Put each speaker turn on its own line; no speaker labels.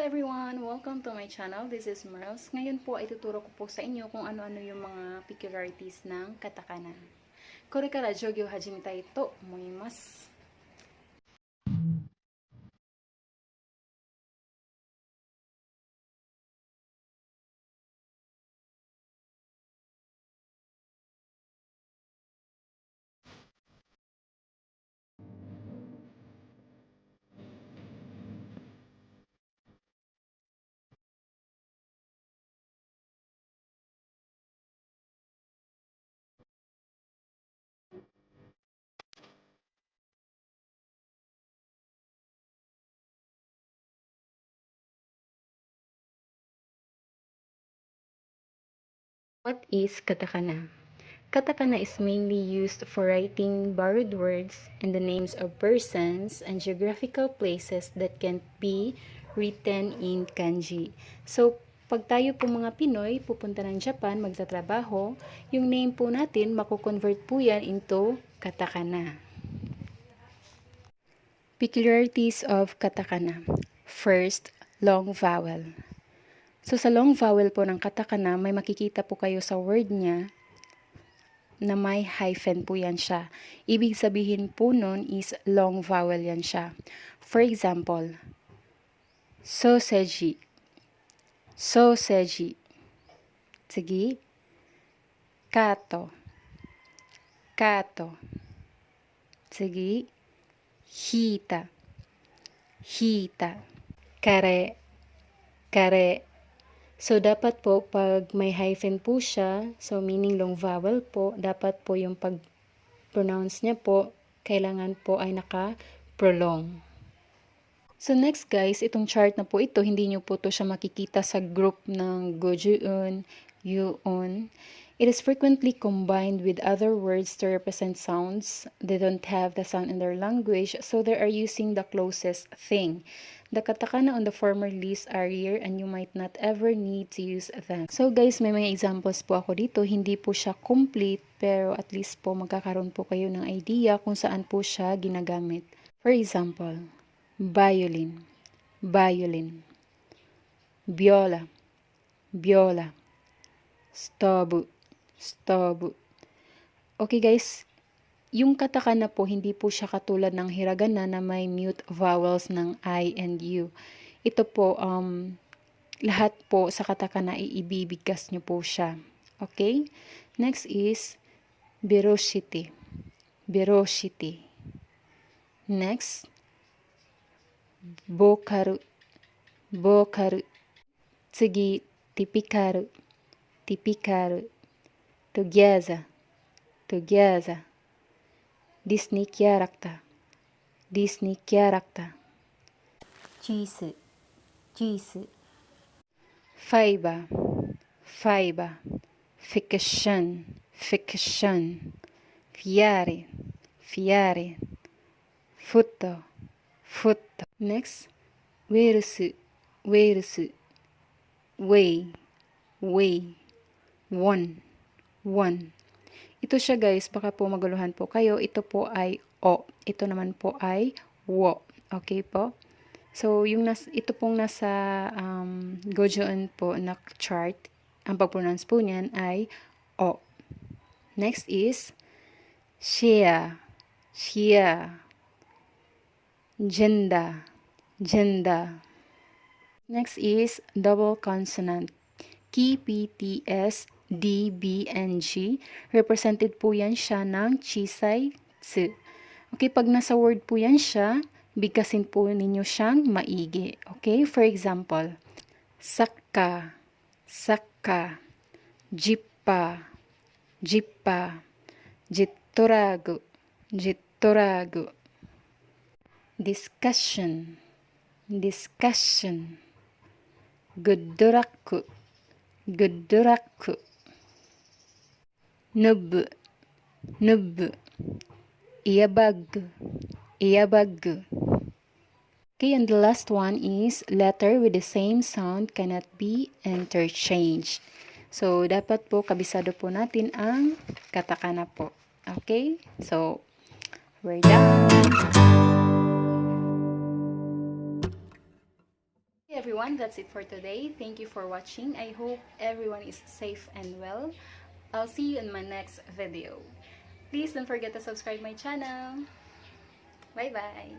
everyone! Welcome to my channel. This is Merls. Ngayon po ay tuturo ko po sa inyo kung ano-ano yung mga peculiarities ng katakana. Kore kara jogyo hajimitai to omoimasu. What is katakana? Katakana is mainly used for writing borrowed words and the names of persons and geographical places that can't be written in kanji. So, pag tayo po mga Pinoy, pupunta ng Japan, magtatrabaho, yung name po natin, mako-convert po yan into katakana. Peculiarities of katakana. First, long vowel. So, sa long vowel po ng katakana, may makikita po kayo sa word niya na may hyphen po yan siya. Ibig sabihin po nun is long vowel yan siya. For example, sausage, sausage. Sige, kato, kato. Sige, hita, hita. Kare, kare. So, dapat po, pag may hyphen po siya, so meaning long vowel po, dapat po yung pag-pronounce niya po, kailangan po ay naka-prolong. So, next guys, itong chart na po ito, hindi nyo po to siya makikita sa group ng goju-un, yu-un. It is frequently combined with other words to represent sounds. They don't have the sound in their language, so they are using the closest thing. The katakana on the former list are rare and you might not ever need to use them. So guys, may mga examples po ako dito. Hindi po siya complete, pero at least po magkakaroon po kayo ng idea kung saan po siya ginagamit. For example, violin, violin. Viola, viola. Stove, stove. Okay guys, yung katakana po, hindi po siya katulad ng hiragana na may mute vowels ng I and U. Ito po, lahat po sa katakana iibibigkas nyo po siya. Okay? Next is virosity. Virosity. Next, bokaru. Bokaru. Tsugi, typical. Typical. Together. Together. Disney character. Disney character. Cheese. Cheese. Fiber. Fiber. Fiction. Fiction. Fiare. Fiare. Foot. Foot. Next. Wales. Wales. Way. Way. One. One. Ito siya guys, baka po maguluhan po kayo. Ito po ay o. Ito naman po ay wo. Okay po? So, ito pong nasa goju-un po na chart, ang pag-pronounce po niyan ay o. Next is share. Share. Gender. Gender. Next is double consonant. Ki, P, T, S, D, B, and G. Represented po yan siya ng chisay, tsu. Okay, pag nasa word po yan siya, bigkasin po ninyo siyang maigi. Okay, for example, sakka, sakka, jippa, jippa, jittoragu, jittoragu. Discussion, discussion, gudduraku, gudduraku. Nub, nub. Iabag, iabag. Okay, and the last one is letter with the same sound cannot be interchanged. So, dapat po kabisado po natin ang katakana po. Okay? So, we're done. Hey everyone, that's it for today. Thank you for watching. I hope everyone is safe and well. I'll see you in my next video. Please don't forget to subscribe my channel. Bye bye.